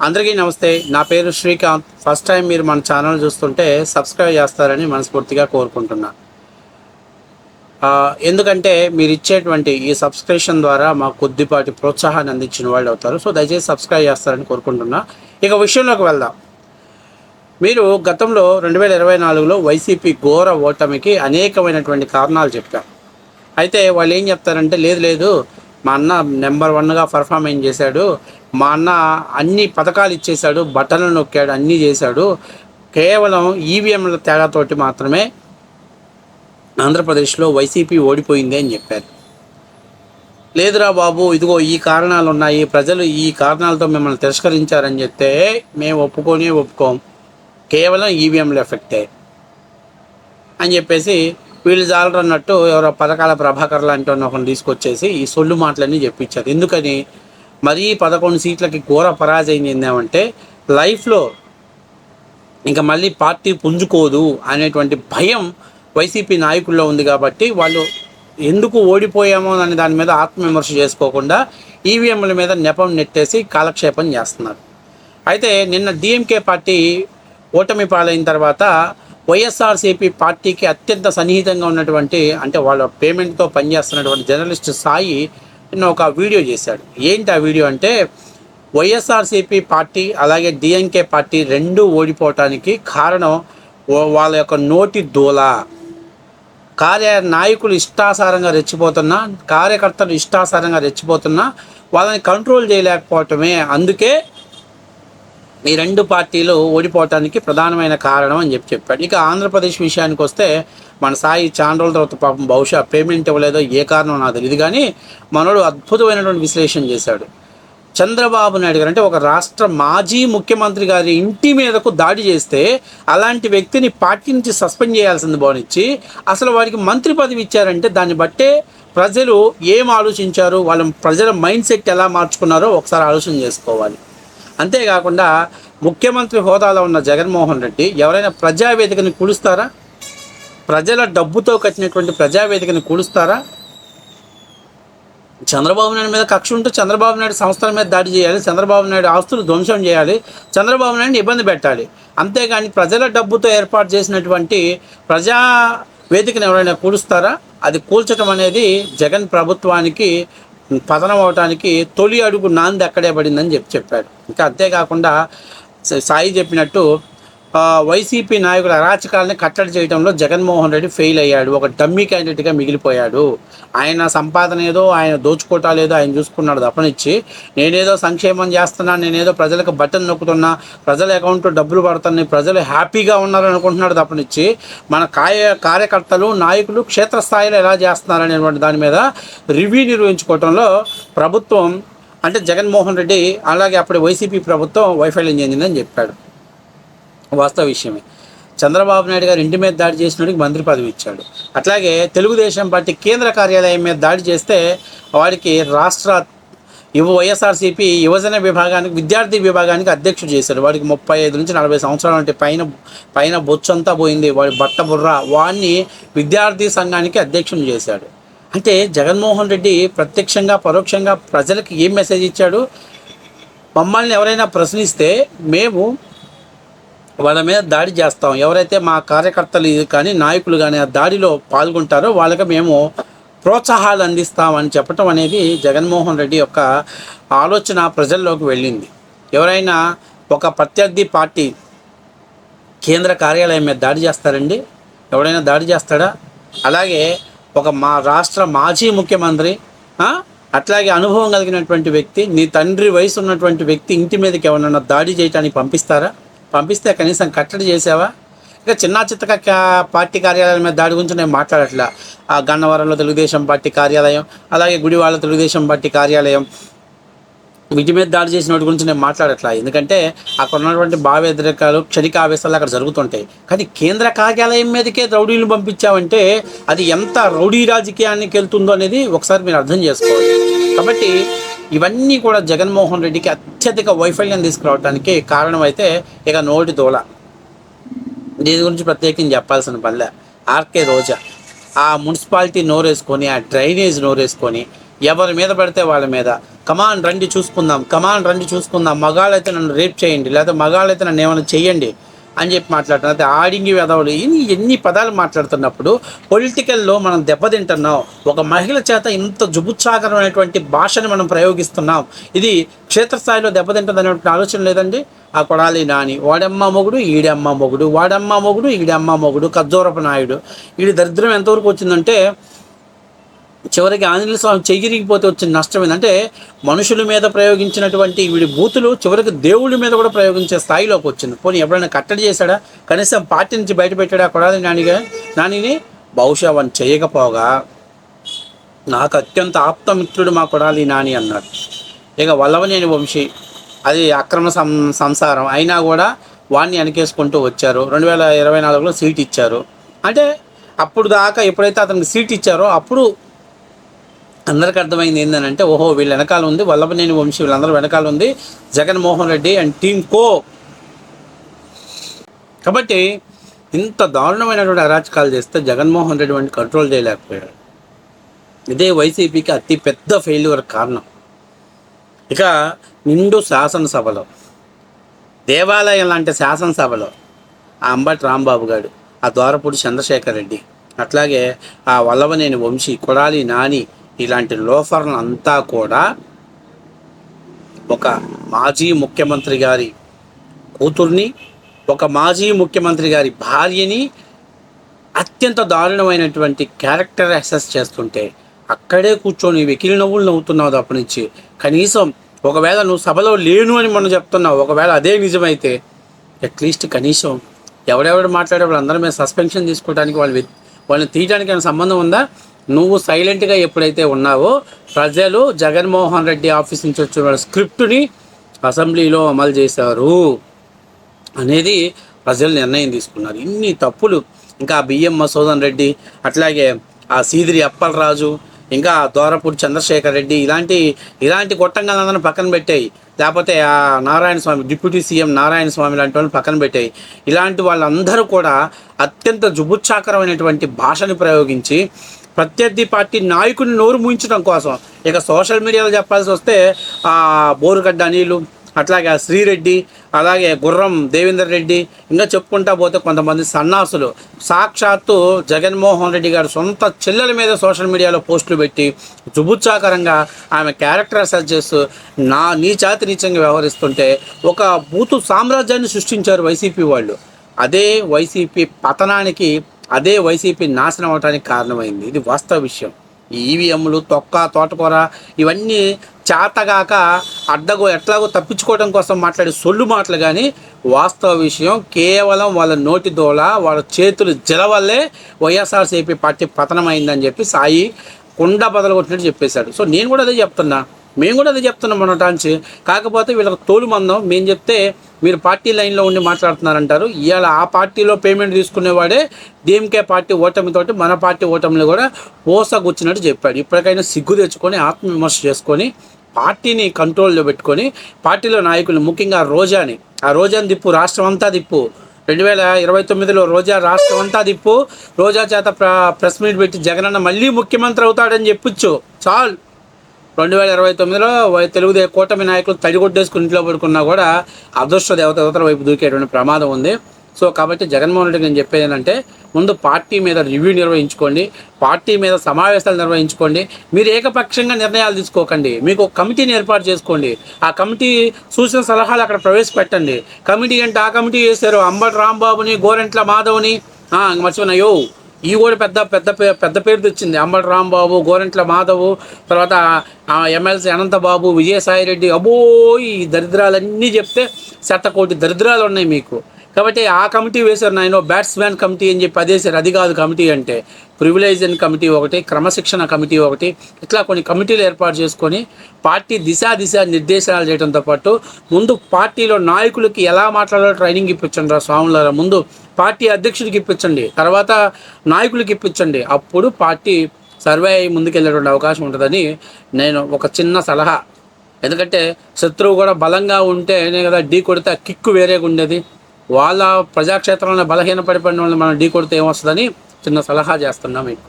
అందరికీ నమస్తే. నా పేరు శ్రీకాంత్. ఫస్ట్ టైం మీరు మన ఛానల్ చూస్తుంటే సబ్స్క్రైబ్ చేస్తారని మనస్ఫూర్తిగా కోరుకుంటున్నా. ఎందుకంటే మీరు ఇచ్చేటువంటి ఈ సబ్స్క్రిప్షన్ ద్వారా మాకు కొద్దిపాటి ప్రోత్సాహాన్ని అందించిన వాళ్ళు అవుతారు. సో దయచేసి సబ్స్క్రైబ్ చేస్తారని కోరుకుంటున్నా. ఇక విషయంలోకి వెళ్దాం. మీరు గతంలో 2024లో వైసీపీ ఘోర ఓటమికి అనేకమైనటువంటి కారణాలు చెప్పారు. అయితే వాళ్ళు ఏం చెప్తారంటే, లేదు మా అన్న నెంబర్ వన్గా పర్ఫార్మెన్స్ చేశాడు, మా అన్న అన్ని పథకాలు ఇచ్చేశాడు, బటన్లు నొక్కాడు, అన్నీ చేశాడు, కేవలం ఈవీఎంల తేడాతోటి మాత్రమే ఆంధ్రప్రదేశ్లో వైసీపీ ఓడిపోయింది అని చెప్పారు. లేదురా బాబు, ఇదిగో ఈ కారణాలు ఉన్నాయి, ప్రజలు ఈ కారణాలతో మిమ్మల్ని తిరస్కరించారని చెప్తే మేము ఒప్పుకోం, కేవలం ఈవీఎంల ఎఫెక్టే అని చెప్పేసి వీళ్ళు జాలరన్నట్టు ఎవరో పథకాల ప్రభాకర్ లాంటి ఒకరిని తీసుకొచ్చేసి ఈ సొల్లు మాటలన్నీ చెప్పించారు. ఎందుకని? మరీ 11 సీట్లకి ఘోర పరాజయం చెందామంటే లైఫ్లో ఇంకా మళ్ళీ పార్టీ పుంజుకోదు అనేటువంటి భయం వైసీపీ నాయకుల్లో ఉంది. కాబట్టి వాళ్ళు ఎందుకు ఓడిపోయామో అనే దాని మీద ఆత్మవిమర్శ చేసుకోకుండా ఈవీఎంల మీద నెపం నెట్టేసి కాలక్షేపం చేస్తున్నారు. అయితే నిన్న డిఎంకే పార్టీ ఓటమి పాలైన తర్వాత వైఎస్ఆర్సీపీ పార్టీకి అత్యంత సన్నిహితంగా ఉన్నటువంటి, అంటే వాళ్ళ పేమెంట్తో పనిచేస్తున్నటువంటి జర్నలిస్ట్ సాయి నిన్న ఒక వీడియో చేశాడు. ఏంటి ఆ వీడియో అంటే, వైఎస్ఆర్సీపీ పార్టీ అలాగే డిఎంకే పార్టీ రెండూ ఓడిపోవటానికి కారణం వాళ్ళ యొక్క నోటి దూల. నాయకులు ఇష్టాసారంగా రెచ్చిపోతున్నా, కార్యకర్తలు ఇష్టాసారంగా రెచ్చిపోతున్నా వాళ్ళని కంట్రోల్ చేయలేకపోవటమే. అందుకే ఈ రెండు పార్టీలు ఓడిపోవటానికి ప్రధానమైన కారణం అని చెప్పాడు. ఇక ఆంధ్రప్రదేశ్ విషయానికి వస్తే మన సాయి చాలా రోజుల తర్వాత పాపం బహుశా పేమెంట్ ఇవ్వలేదో ఏ కారణం నాకు తెలియదు, కానీ మనోడు అద్భుతమైనటువంటి విశ్లేషణ చేశాడు. చంద్రబాబు నాయుడు గారు అంటే ఒక రాష్ట్ర మాజీ ముఖ్యమంత్రి గారి ఇంటి మీదకు దాడి చేస్తే అలాంటి వ్యక్తిని పార్టీ నుంచి సస్పెండ్ చేయాల్సింది భావించి అసలు వారికి మంత్రి పదవి ఇచ్చారంటే దాన్ని బట్టే ప్రజలు ఏం ఆలోచించారు, వాళ్ళ ప్రజల మైండ్ సెట్ ఎలా మార్చుకున్నారో ఒకసారి ఆలోచన చేసుకోవాలి. అంతేకాకుండా ముఖ్యమంత్రి హోదాలో ఉన్న జగన్మోహన్ రెడ్డి ఎవరైనా ప్రజావేదికని కూలుస్తారా? ప్రజల డబ్బుతో కట్టినటువంటి ప్రజావేదికని కూలుస్తారా? చంద్రబాబు నాయుడు మీద కక్ష ఉంటూ చంద్రబాబు నాయుడు సంస్థల మీద దాడి చేయాలి, చంద్రబాబు నాయుడు ఆస్తులు ధ్వంసం చేయాలి, చంద్రబాబు నాయుడిని ఇబ్బంది పెట్టాలి. అంతేగాని ప్రజల డబ్బుతో ఏర్పాటు చేసినటువంటి ప్రజా వేదికను ఎవరైనా కూలుస్తారా? అది కూల్చడం అనేది జగన్ ప్రభుత్వానికి పతనం అవడానికి తొలి అడుగు నాంది అక్కడే పడిందని చెప్పాడు. ఇంకా అంతేకాకుండా సాయి చెప్పినట్టు వైసీపీ నాయకుల అరాచకాలని కట్టడి చేయడంలో జగన్మోహన్ రెడ్డి ఫెయిల్ అయ్యాడు, ఒక డమ్మీ క్యాండిడేట్గా మిగిలిపోయాడు. ఆయన సంపాదన ఏదో ఆయన దోచుకోవటాలేదో ఆయన చూసుకున్నాడు తప్పనిచ్చి, నేనేదో సంక్షేమం చేస్తున్నా, నేనేదో ప్రజలకు బటన్ నొక్కుతున్నా, ప్రజల అకౌంట్లో డబ్బులు పడుతున్నాయి, ప్రజలు హ్యాపీగా ఉన్నారు అనుకుంటున్నాడు తప్పనిచ్చి మన కార్యకర్తలు నాయకులు క్షేత్రస్థాయిలో ఎలా చేస్తున్నారనేటువంటి దాని మీద రివ్యూ నిర్వహించుకోవడంలో ప్రభుత్వం అంటే జగన్మోహన్ రెడ్డి అలాగే అప్పుడు వైసీపీ ప్రభుత్వం వైఫల్యం చెందిందని చెప్పాడు. వాస్తవ విషయమే. చంద్రబాబు నాయుడు గారు ఇంటి మీద దాడి చేసినోడికి మంత్రి పదవి ఇచ్చాడు. అట్లాగే తెలుగుదేశం పార్టీ కేంద్ర కార్యాలయం మీద దాడి చేస్తే వాడికి రాష్ట్ర వైఎస్ఆర్సీపీ యువజన విభాగానికి విద్యార్థి విభాగానికి అధ్యక్షుడు చేశాడు. వాడికి 35 నుంచి 40 సంవత్సరాలు అంటే పైన బొచ్చంతా పోయింది, వాడి బట్ట బుర్ర, వాడిని విద్యార్థి సంఘానికి అధ్యక్షుడు చేశాడు. అంటే జగన్మోహన్ రెడ్డి ప్రత్యక్షంగా పరోక్షంగా ప్రజలకు ఏం మెసేజ్ ఇచ్చాడు? మమ్మల్ని ఎవరైనా ప్రశ్నిస్తే మేము వాళ్ళ మీద దాడి చేస్తాం, ఎవరైతే మా కార్యకర్తలు కానీ నాయకులు కానీ ఆ దాడిలో పాల్గొంటారో వాళ్ళకి మేము ప్రోత్సాహాలు అందిస్తామని చెప్పటం అనేది జగన్మోహన్ రెడ్డి యొక్క ఆలోచన ప్రజల్లోకి వెళ్ళింది. ఎవరైనా ఒక ప్రత్యర్థి పార్టీ కేంద్ర కార్యాలయం మీద దాడి చేస్తారండి? ఎవరైనా దాడి చేస్తాడా? అలాగే మా రాష్ట్ర మాజీ ముఖ్యమంత్రి, అట్లాగే అనుభవం కలిగినటువంటి వ్యక్తి, నీ తండ్రి వయసు ఉన్నటువంటి వ్యక్తి ఇంటి మీదకి ఎవరైనా దాడి చేయడానికి పంపిస్తే కనీసం కట్టడి చేసావా? ఇక చిత్తక పార్టీ కార్యాలయం మీద దాడి గురించి నేను మాట్లాడట్లా. గన్నవరంలో తెలుగుదేశం పార్టీ కార్యాలయం, అలాగే గుడివాళ్ళ తెలుగుదేశం పార్టీ కార్యాలయం, వీటి మీద దాడి చేసిన వాటి గురించి నేను మాట్లాడట్లా. ఎందుకంటే అక్కడ ఉన్నటువంటి భావోద్రేకాలు క్షణిక ఆవేశాలు అక్కడ జరుగుతుంటాయి. కానీ కేంద్ర కార్యాలయం మీదకే రౌడీలు పంపించామంటే అది ఎంత రౌడీ రాజకీయానికి వెళ్తుందో అనేది ఒకసారి మీరు అర్థం చేసుకోవాలి. కాబట్టి ఇవన్నీ కూడా జగన్మోహన్ రెడ్డికి అత్యధిక వైఫల్యం తీసుకురావడానికి కారణమైతే ఇక నోటి దూల. దీని గురించి ప్రత్యేకంగా చెప్పాల్సిన పనిలే. ఆర్కే రోజా ఆ మున్సిపాలిటీ నోరేసుకొని, ఆ డ్రైనేజ్ నోరేసుకొని ఎవరి మీద పడితే వాళ్ళ మీద కమాన్ రండి చూసుకుందాం, మగాళ్ళైతే నన్ను రేప్ చేయండి, లేదా మగాళ్ళైతే నన్ను ఏమైనా చెయ్యండి అని చెప్పి మాట్లాడుతున్నారు. అయితే ఆడింగి వెధవలు ఎన్ని పదాలు మాట్లాడుతున్నప్పుడు పొలిటికల్లో మనం దెబ్బతింటున్నాం. ఒక మహిళ చేత ఇంత జుబుత్సాకరమైనటువంటి భాషని మనం ప్రయోగిస్తున్నాం. ఇది క్షేత్రస్థాయిలో దెబ్బతింటుంది అనేటువంటి ఆలోచన లేదండి. ఆ కొడాలి నాని వాడమ్మ మొగుడు ఈడమ్మ మొగుడు, వాడమ్మ మొగుడు ఈడమ్మ మొగుడు, ఖర్జూరపు నాయుడు. వీడి దరిద్రం ఎంతవరకు వచ్చిందంటే చివరికి ఆంజనేయ స్వామి చెయ్యిరిగిపోతే వచ్చిన నష్టం ఏంటంటే మనుషుల మీద ప్రయోగించినటువంటి వీడి బూతులు చివరికి దేవుళ్ళ మీద కూడా ప్రయోగించే స్థాయిలోకి వచ్చింది. పోనీ ఎప్పుడైనా కట్టడి చేశాడా? కనీసం పార్టీ నుంచి బయట పెట్టాడా కొడాలి నానిని? బహుశా వాడిని చేయకపోగా నాకు అత్యంత ఆప్తమిత్రుడు మా కొడాలి నాని అన్నాడు. ఇక వల్లభనేని వంశీ అది అక్రమ సంసారం అయినా కూడా వాడిని వెనకేసుకుంటూ వచ్చారు. 2024లో సీట్ ఇచ్చారు. అంటే అప్పుడు దాకా ఎప్పుడైతే అతనికి సీట్ ఇచ్చారో అప్పుడు అందరికి అర్థమైంది ఏంటంటే ఓహో వీళ్ళ వెనకాల ఉంది వల్లభనేని వంశీ, వీళ్ళందరూ వెనకాల ఉంది జగన్మోహన్ రెడ్డి అండ్ టీమ్ కో. కాబట్టి ఇంత దారుణమైనటువంటి అరాచకాలు చేస్తే జగన్మోహన్ రెడ్డి వంటి కంట్రోల్ చేయలేకపోయాడు. ఇదే వైసీపీకి అతి పెద్ద ఫెయిల్యూర్ కారణం. ఇక నిండు శాసనసభలో, దేవాలయం లాంటి శాసనసభలో ఆ అంబటి రాంబాబు గారు, ఆ ద్వారపూడి చంద్రశేఖర్ రెడ్డి, అట్లాగే ఆ వల్లభనేని వంశీ, కొడాలి నాని ఇలాంటి లోఫర్లు అంతా కూడా ఒక మాజీ ముఖ్యమంత్రి గారి కూతుర్ని, ఒక మాజీ ముఖ్యమంత్రి గారి భార్యని అత్యంత దారుణమైనటువంటి క్యారెక్టర్ అసెస్ చేస్తుంటే అక్కడే కూర్చొని వెకిలి నవ్వులు నవ్వుతున్నావు తప్ప నుంచి కనీసం ఒకవేళ నువ్వు సభలో లేను అని మనం చెప్తున్నావు, ఒకవేళ అదే నిజమైతే అట్లీస్ట్ కనీసం ఎవరెవరు మాట్లాడే వాళ్ళందరి మీద సస్పెన్షన్ తీసుకోవడానికి వాళ్ళని తీయడానికి ఏమైనా సంబంధం ఉందా? నువ్వు సైలెంట్గా ఎప్పుడైతే ఉన్నావో ప్రజలు జగన్మోహన్ రెడ్డి ఆఫీస్ నుంచి వచ్చిన వాళ్ళ స్క్రిప్టుని అసెంబ్లీలో అమలు చేశారు అనేది ప్రజలు నిర్ణయం తీసుకున్నారు. ఇన్ని తప్పులు ఇంకా బిఎం మసూదన్ రెడ్డి, అట్లాగే ఆ సీదిరి అప్పలరాజు, ఇంకా ద్వారపూడి చంద్రశేఖర్ రెడ్డి ఇలాంటి గొట్టంగాలందరినీ పక్కన పెట్టాయి. లేకపోతే ఆ నారాయణ స్వామి, డిప్యూటీ సీఎం నారాయణ స్వామి లాంటి వాళ్ళని పక్కన పెట్టాయి. ఇలాంటి వాళ్ళందరూ కూడా అత్యంత జుబుత్సాకరమైనటువంటి భాషను ప్రయోగించి ప్రత్యర్థి పార్టీ నాయకుడిని నోరు మూయించడం కోసం ఇక సోషల్ మీడియాలో చెప్పాల్సి వస్తే బోరుగడ్డ అనిలు, అట్లాగే శ్రీరెడ్డి, అలాగే గుర్రం దేవేందర్ రెడ్డి, ఇంకా చెప్పుకుంటా పోతే కొంతమంది సన్నాసులు సాక్షాత్తు జగన్మోహన్ రెడ్డి గారు సొంత చెల్లెల మీద సోషల్ మీడియాలో పోస్టులు పెట్టి జుబుత్సాకరంగా ఆమె క్యారెక్టర్ అసెస్ చేస్తూ నీచాతి నీచంగా వ్యవహరిస్తుంటే ఒక బూతు సామ్రాజ్యాన్ని సృష్టించారు వైసీపీ వాళ్ళు. అదే వైసీపీ పతనానికి, అదే వైసీపీ నాశనం అవడానికి కారణమైంది. ఇది వాస్తవ విషయం. ఈ ఈవీఎంలు, తోటకూర ఇవన్నీ చేతగాక ఎట్లాగో తప్పించుకోవడం కోసం మాట్లాడే సొల్లు మాటలు కానీ వాస్తవ విషయం కేవలం వాళ్ళ నోటి దోల, వాళ్ళ చేతులు జల వల్లే వైఎస్ఆర్సీపీ పార్టీ పతనమైందని చెప్పి సాయి కుండ బదలు కొట్టినట్టు చెప్పేశాడు. సో నేను కూడా అదే చెప్తున్నా, మేము కూడా అదే చెప్తున్నాం మొన్నటాంచి. కాకపోతే వీళ్ళకి తోలు మందం, మేము చెప్తే మీరు పార్టీ లైన్లో ఉండి మాట్లాడుతున్నారంటారు. ఇవాళ ఆ పార్టీలో పేమెంట్ తీసుకునేవాడే డిఎంకే పార్టీ ఓటమితోటి మన పార్టీ ఓటమిని కూడా పోసగుచ్చినట్టు చెప్పాడు. ఇప్పటికైనా సిగ్గు తెచ్చుకొని ఆత్మవిమర్శ చేసుకొని పార్టీని కంట్రోల్లో పెట్టుకొని పార్టీలో నాయకులు, ముఖ్యంగా ఆ రోజాని దిప్పు, రాష్ట్రం అంతా దిప్పు. 2029లో రోజా రాష్ట్రం అంతా దిప్పు. రోజా చేత ప్రెస్ మీట్ పెట్టి జగనన్న మళ్ళీ ముఖ్యమంత్రి అవుతాడని చెప్పొచ్చు చాలు. 2029లో తెలుగుదేశం కూటమి నాయకులు తడిగొట్టేసుకుని ఇంట్లో పడుకున్నా కూడా అదృష్ట దేవతల వైపు దూకేటువంటి ప్రమాదం ఉంది. సో కాబట్టి జగన్మోహన్ రెడ్డికి నేను చెప్పేది ఏంటంటే ముందు పార్టీ మీద రివ్యూ నిర్వహించుకోండి, పార్టీ మీద సమావేశాలు నిర్వహించుకోండి. మీరు ఏకపక్షంగా నిర్ణయాలు తీసుకోకండి. మీకు ఒక కమిటీని ఏర్పాటు చేసుకోండి. ఆ కమిటీ సూచన సలహాలు అక్కడ ప్రవేశపెట్టండి. కమిటీ అంటే ఆ కమిటీ చేశారు అంబటి రాంబాబుని, గోరెంట్ల మాధవ్ని, మర్చిపోయినాయో ఈ కూడా పెద్ద పేరు తెచ్చింది. అంబటి రాంబాబు, గోరెంట్ల మాధవ్, తర్వాత ఎమ్మెల్సీ అనంతబాబు, విజయసాయిరెడ్డి. ఈ దరిద్రాలన్నీ చెప్తే శతకోటి దరిద్రాలు ఉన్నాయి మీకు. కాబట్టి ఆ కమిటీ వేశారు. నాయన బ్యాట్స్మ్యాన్ కమిటీ అని చెప్పి అదేసారు. అది కాదు కమిటీ అంటే, ప్రివిలైజన్ కమిటీ ఒకటి, క్రమశిక్షణ కమిటీ ఒకటి, ఇట్లా కొన్ని కమిటీలు ఏర్పాటు చేసుకొని పార్టీ దిశ నిర్దేశాలు చేయడంతో పాటు ముందు పార్టీలో నాయకులకి ఎలా మాట్లాడాలో ట్రైనింగ్ ఇప్పించండి స్వాములారా. ముందు పార్టీ అధ్యక్షుడికి ఇప్పించండి, తర్వాత నాయకులకి ఇప్పించండి. అప్పుడు పార్టీ సర్వే అయ్యి ముందుకెళ్ళేటువంటి అవకాశం ఉంటుందని నేను ఒక చిన్న సలహా. ఎందుకంటే శత్రువు కూడా బలంగా ఉంటేనే కదా ఢీ కొడితే ఆ కిక్కు వేరేగా ఉండేది. వాళ్ళ ప్రజాక్షేత్రంలో బలహీన పడిపోయిన వాళ్ళని మనం ఢీ కొడితే ఏమొస్తుందని చిన్న సలహా చేస్తున్నాం మీకు.